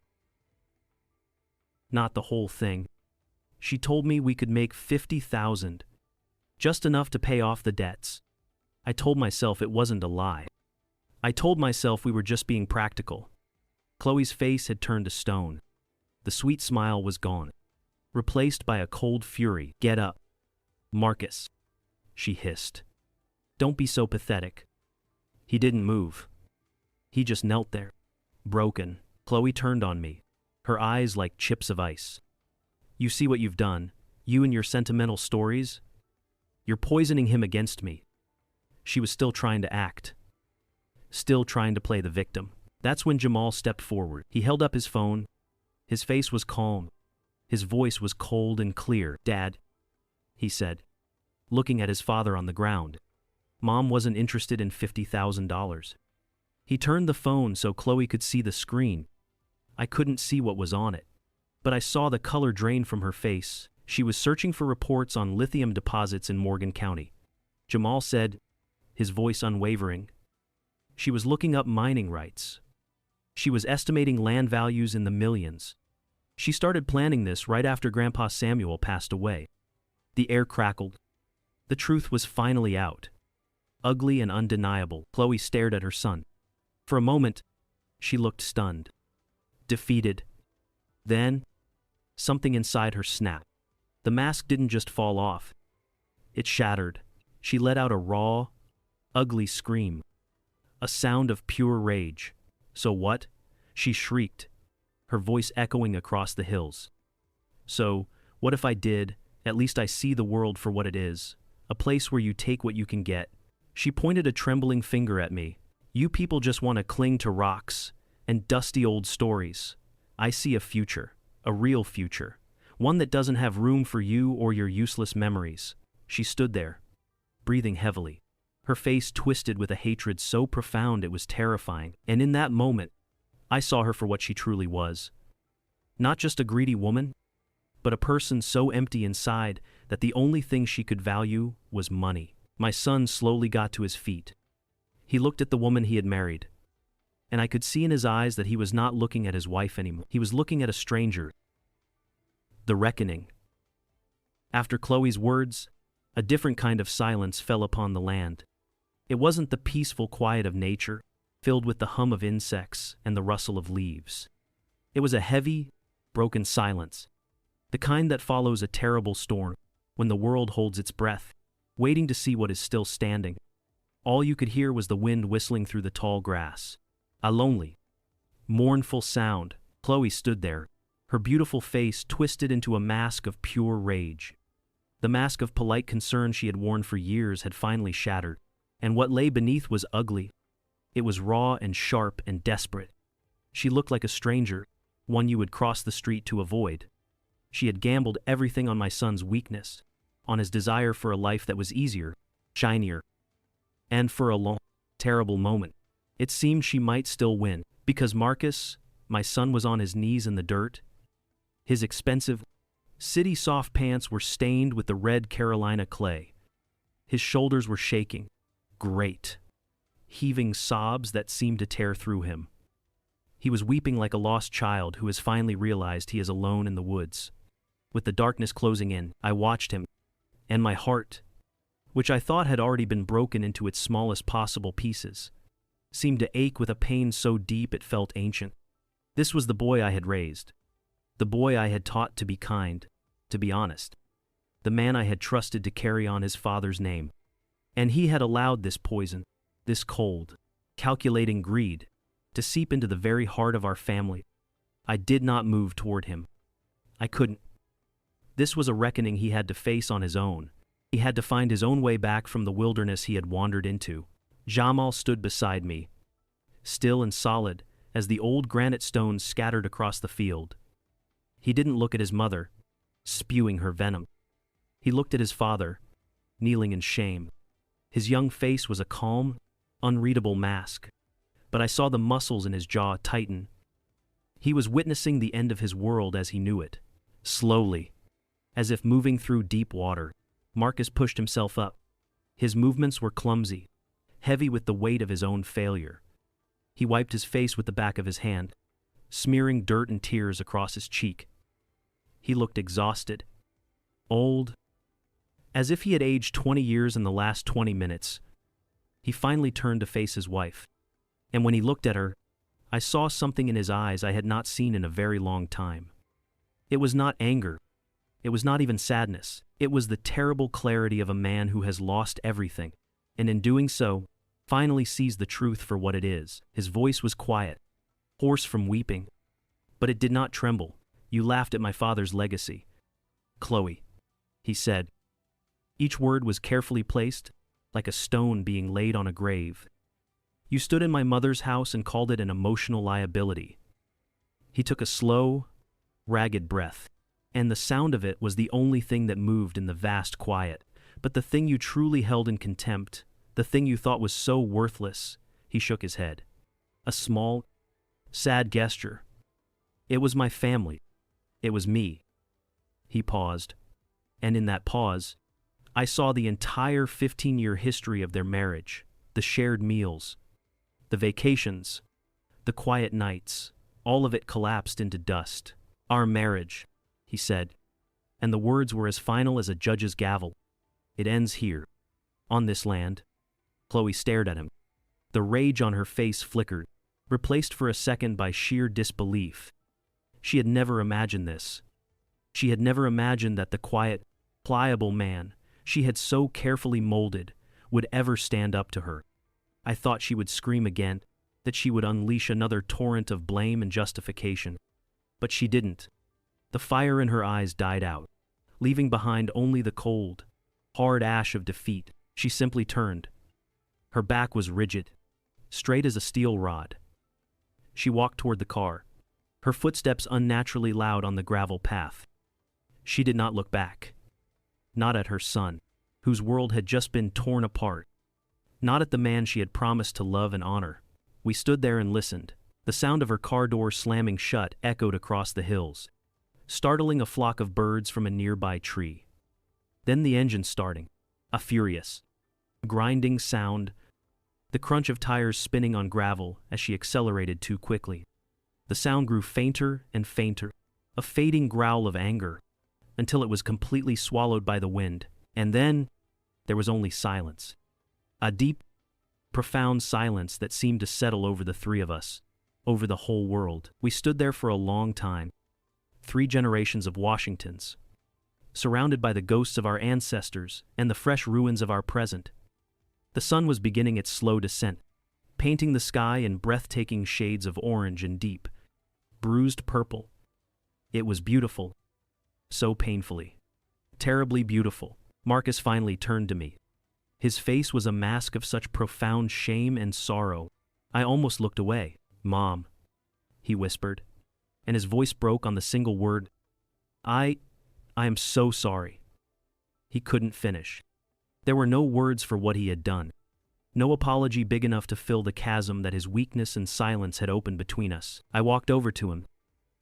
the whole thing. She told me we could make $50,000, just enough to pay off the debts. I told myself it wasn't a lie. I told myself we were just being practical." Chloe's face had turned to stone. The sweet smile was gone, replaced by a cold fury. "Get up, Marcus," she hissed. "Don't be so pathetic." He didn't move. He just knelt there, broken. Chloe turned on me, her eyes like chips of ice. "You see what you've done, you and your sentimental stories? You're poisoning him against me." She was still trying to act, still trying to play the victim. That's when Jamal stepped forward. He held up his phone. His face was calm. His voice was cold and clear. "Dad," he said, looking at his father on the ground. Mom wasn't interested in $50,000. He turned the phone so Chloe could see the screen. I couldn't see what was on it. but I saw the color drain from her face. She was searching for reports on lithium deposits in Morgan County. Jamal said, his voice unwavering. She was looking up mining rights. She was estimating land values in the millions. She started planning this right after Grandpa Samuel passed away. The air crackled. The truth was finally out. Ugly and undeniable, Chloe stared at her son. For a moment, she looked stunned, defeated. Then, something inside her snapped. The mask didn't just fall off. It shattered. She let out a raw, ugly scream. A sound of pure rage. "So what?" she shrieked, her voice echoing across the hills. "So, what if I did? At least I see the world for what it is. A place where you take what you can get." She pointed a trembling finger at me. "You people just want to cling to rocks and dusty old stories. I see a future, a real future, one that doesn't have room for you or your useless memories." She stood there, breathing heavily, her face twisted with a hatred so profound it was terrifying. And in that moment, I saw her for what she truly was. Not just a greedy woman, but a person so empty inside that the only thing she could value was money. My son slowly got to his feet. He looked at the woman he had married, and I could see in his eyes that he was not looking at his wife anymore. He was looking at a stranger. The reckoning. After Chloe's words, a different kind of silence fell upon the land. It wasn't the peaceful quiet of nature, filled with the hum of insects and the rustle of leaves. It was a heavy, broken silence, the kind that follows a terrible storm, when the world holds its breath, waiting to see what is still standing. All you could hear was the wind whistling through the tall grass. A lonely, mournful sound. Chloe stood there, her beautiful face twisted into a mask of pure rage. The mask of polite concern she had worn for years had finally shattered, and what lay beneath was ugly. It was raw and sharp and desperate. She looked like a stranger, one you would cross the street to avoid. She had gambled everything on my son's weakness, on his desire for a life that was easier, shinier. And for a long, terrible moment, it seemed she might still win, because Marcus, my son, was on his knees in the dirt. His expensive, city soft pants were stained with the red Carolina clay. His shoulders were shaking, great, heaving sobs that seemed to tear through him. He was weeping like a lost child who has finally realized he is alone in the woods. With the darkness closing in, I watched him, and my heart, which I thought had already been broken into its smallest possible pieces, seemed to ache with a pain so deep it felt ancient. This was the boy I had raised, the boy I had taught to be kind, to be honest, the man I had trusted to carry on his father's name. And he had allowed this poison, this cold, calculating greed, to seep into the very heart of our family. I did not move toward him. I couldn't. This was a reckoning he had to face on his own. He had to find his own way back from the wilderness he had wandered into. Jamal stood beside me, still and solid as the old granite stones scattered across the field. He didn't look at his mother, spewing her venom. He looked at his father, kneeling in shame. His young face was a calm, unreadable mask, but I saw the muscles in his jaw tighten. He was witnessing the end of his world as he knew it. Slowly, as if moving through deep water, Marcus pushed himself up. His movements were clumsy, heavy with the weight of his own failure. He wiped his face with the back of his hand, smearing dirt and tears across his cheek. He looked exhausted, old, as if he had aged 20 years in the last 20 minutes. He finally turned to face his wife, and when he looked at her, I saw something in his eyes I had not seen in a very long time. It was not anger. It was not even sadness. It was the terrible clarity of a man who has lost everything, and in doing so, finally sees the truth for what it is. His voice was quiet, hoarse from weeping, but it did not tremble. "You laughed at my father's legacy, Chloe," he said. Each word was carefully placed, like a stone being laid on a grave. "You stood in my mother's house and called it an emotional liability." He took a slow, ragged breath, and the sound of it was the only thing that moved in the vast quiet. "But the thing you truly held in contempt, the thing you thought was so worthless," he shook his head. A small, sad gesture. "It was my family. It was me. He paused, and in that pause, I saw the entire 15-year history of their marriage, the shared meals, the vacations, the quiet nights, all of it collapsed into dust. Our marriage, he said, and the words were as final as a judge's gavel. It ends here, on this land. Chloe stared at him. The rage on her face flickered, replaced for a second by sheer disbelief. She had never imagined this. She had never imagined that the quiet, pliable man she had so carefully molded would ever stand up to her. I thought she would scream again, that she would unleash another torrent of blame and justification. But she didn't. The fire in her eyes died out, leaving behind only the cold, hard ash of defeat. She simply turned. Her back was rigid, straight as a steel rod. She walked toward the car, her footsteps unnaturally loud on the gravel path. She did not look back. Not at her son, whose world had just been torn apart. Not at the man she had promised to love and honor. We stood there and listened. The sound of her car door slamming shut echoed across the hills, startling a flock of birds from a nearby tree. Then the engine starting, a furious, grinding sound, the crunch of tires spinning on gravel as she accelerated too quickly. The sound grew fainter and fainter, a fading growl of anger, until it was completely swallowed by the wind, and then there was only silence. A deep, profound silence that seemed to settle over the three of us, over the whole world. We stood there for a long time, 3 generations of Washingtons, surrounded by the ghosts of our ancestors and the fresh ruins of our present. The sun was beginning its slow descent, painting the sky in breathtaking shades of orange and deep, bruised purple. It was beautiful, so painfully, terribly beautiful. Marcus finally turned to me. His face was a mask of such profound shame and sorrow, I almost looked away. "Mom," he whispered, and his voice broke on the single word, I am so sorry." He couldn't finish. There were no words for what he had done. No apology big enough to fill the chasm that his weakness and silence had opened between us. I walked over to him.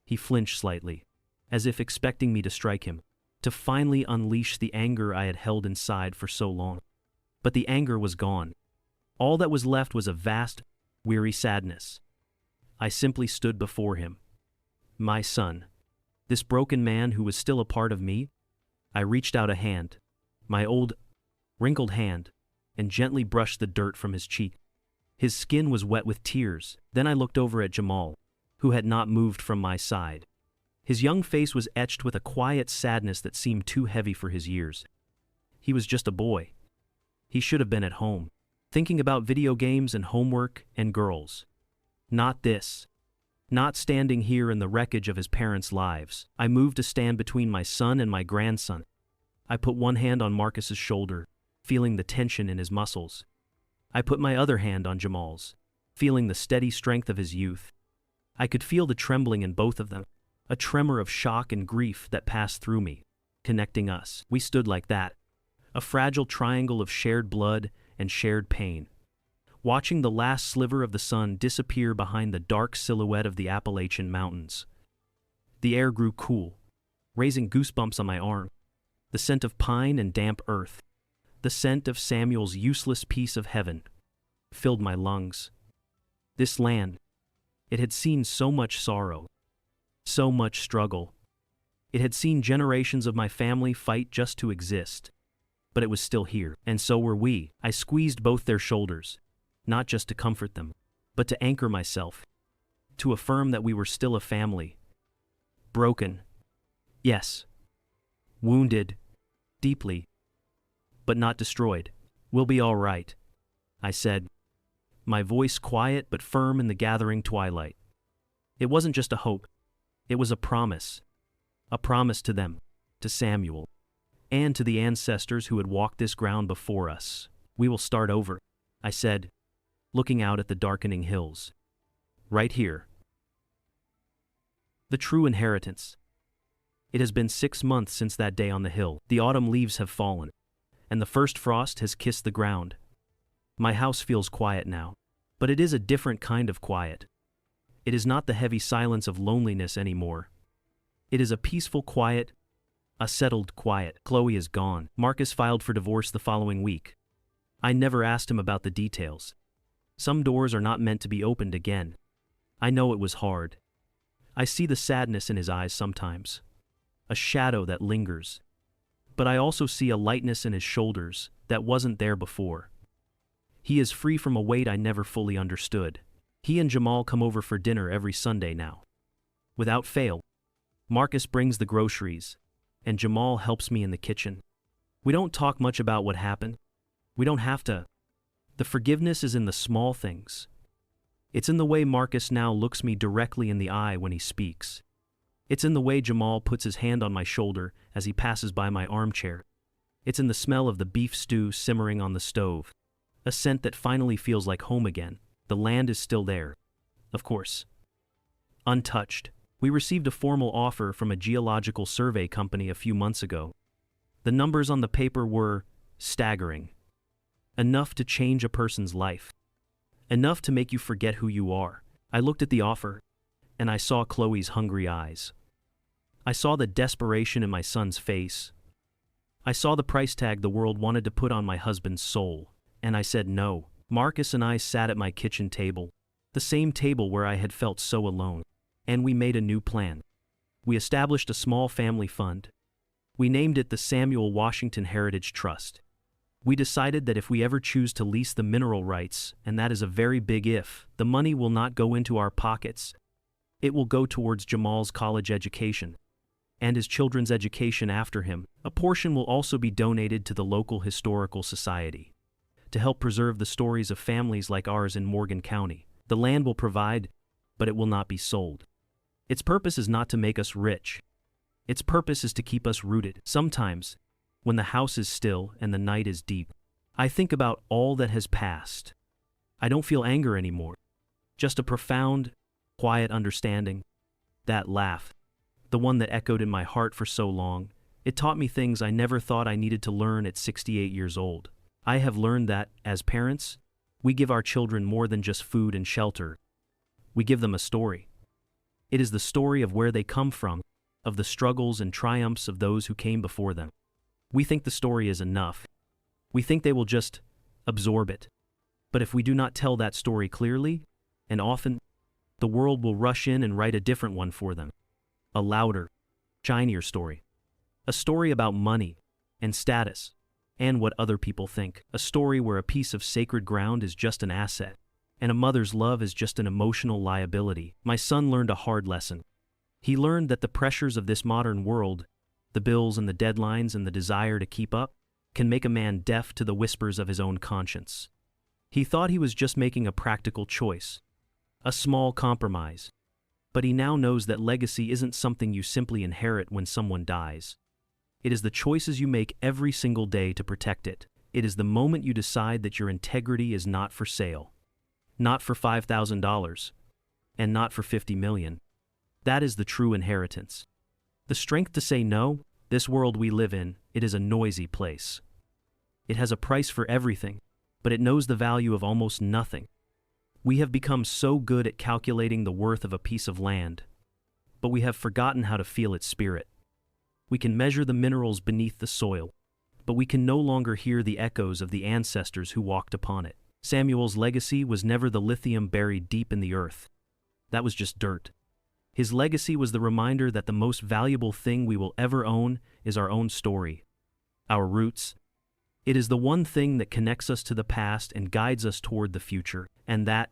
He flinched slightly, as if expecting me to strike him, to finally unleash the anger I had held inside for so long. But the anger was gone. All that was left was a vast, weary sadness. I simply stood before him. My son. This broken man who was still a part of me. I reached out a hand, my old, wrinkled hand, and gently brushed the dirt from his cheek. His skin was wet with tears. Then I looked over at Jamal, who had not moved from my side. His young face was etched with a quiet sadness that seemed too heavy for his years. He was just a boy. He should have been at home, thinking about video games and homework and girls. Not this. Not standing here in the wreckage of his parents' lives. I moved to stand between my son and my grandson. I put one hand on Marcus's shoulder, feeling the tension in his muscles. I put my other hand on Jamal's, feeling the steady strength of his youth. I could feel the trembling in both of them, a tremor of shock and grief that passed through me, connecting us. We stood like that, a fragile triangle of shared blood and shared pain, watching the last sliver of the sun disappear behind the dark silhouette of the Appalachian Mountains. The air grew cool, raising goosebumps on my arm. The scent of pine and damp earth, the scent of Samuel's useless piece of heaven, filled my lungs. This land, it had seen so much sorrow, so much struggle. It had seen generations of my family fight just to exist. But it was still here, and so were we. I squeezed both their shoulders, not just to comfort them, but to anchor myself, to affirm that we were still a family. Broken, yes. Wounded, deeply, but not destroyed. We'll be all right, I said, my voice quiet but firm in the gathering twilight. It wasn't just a hope, it was a promise to them, to Samuel, and to the ancestors who had walked this ground before us. We will start over, I said, looking out at the darkening hills. Right here. The true inheritance. It has been 6 months since that day on the hill. The autumn leaves have fallen, and the first frost has kissed the ground. My house feels quiet now, but it is a different kind of quiet. It is not the heavy silence of loneliness anymore. It is a peaceful quiet, a settled quiet. Chloe is gone. Marcus filed for divorce the following week. I never asked him about the details. Some doors are not meant to be opened again. I know it was hard. I see the sadness in his eyes sometimes, a shadow that lingers. But I also see a lightness in his shoulders that wasn't there before. He is free from a weight I never fully understood. He and Jamal come over for dinner every Sunday now. Without fail, Marcus brings the groceries, and Jamal helps me in the kitchen. We don't talk much about what happened. We don't have to. The forgiveness is in the small things. It's in the way Marcus now looks me directly in the eye when he speaks. It's in the way Jamal puts his hand on my shoulder as he passes by my armchair. It's in the smell of the beef stew simmering on the stove. A scent that finally feels like home again. The land is still there. Of course. Untouched. We received a formal offer from a geological survey company a few months ago. The numbers on the paper were staggering. Enough to change a person's life. Enough to make you forget who you are. I looked at the offer, and I saw Chloe's hungry eyes. I saw the desperation in my son's face. I saw the price tag the world wanted to put on my husband's soul, and I said no. Marcus and I sat at my kitchen table, the same table where I had felt so alone. And we made a new plan. We established a small family fund. We named it the Samuel Washington Heritage Trust. We decided that if we ever choose to lease the mineral rights, and that is a very big if, the money will not go into our pockets. It will go towards Jamal's college education and his children's education after him. A portion will also be donated to the local historical society to help preserve the stories of families like ours in Morgan County. The land will provide, but it will not be sold. Its purpose is not to make us rich. Its purpose is to keep us rooted. Sometimes, when the house is still and the night is deep, I think about all that has passed. I don't feel anger anymore. Just a profound, quiet understanding. That laugh, the one that echoed in my heart for so long, it taught me things I never thought I needed to learn at 68 years old. I have learned that, as parents, we give our children more than just food and shelter. We give them a story. It is the story of where they come from, of the struggles and triumphs of those who came before them. We think the story is enough. We think they will just absorb it. But if we do not tell that story clearly, and often, the world will rush in and write a different one for them. A louder, shinier story. A story about money and status and what other people think. A story where a piece of sacred ground is just an asset, and a mother's love is just an emotional liability. My son learned a hard lesson. He learned that the pressures of this modern world, the bills and the deadlines and the desire to keep up, can make a man deaf to the whispers of his own conscience. He thought he was just making a practical choice, a small compromise. But he now knows that legacy isn't something you simply inherit when someone dies. It is the choices you make every single day to protect it. It is the moment you decide that your integrity is not for sale. Not for $5,000, and not for $50 million. That is the true inheritance. The strength to say no. This world we live in, it is a noisy place. It has a price for everything, but it knows the value of almost nothing. We have become so good at calculating the worth of a piece of land, but we have forgotten how to feel its spirit. We can measure the minerals beneath the soil, but we can no longer hear the echoes of the ancestors who walked upon it. Samuel's legacy was never the lithium buried deep in the earth. That was just dirt. His legacy was the reminder that the most valuable thing we will ever own is our own story, our roots. It is the one thing that connects us to the past and guides us toward the future, and that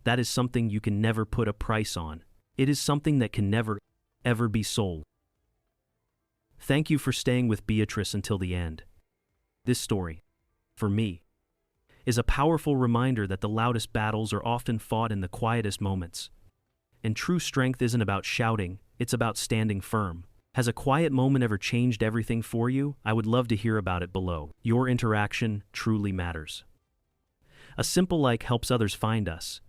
is something you can never put a price on. It is something that can never, ever be sold. Thank you for staying with Beatrice until the end. This story, for me, is a powerful reminder that the loudest battles are often fought in the quietest moments. And true strength isn't about shouting, it's about standing firm. Has a quiet moment ever changed everything for you? I would love to hear about it below. Your interaction truly matters. A simple like helps others find us.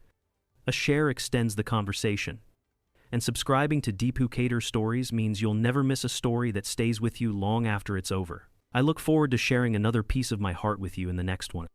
A share extends the conversation. And subscribing to Deepu Cater Stories means you'll never miss a story that stays with you long after it's over. I look forward to sharing another piece of my heart with you in the next one.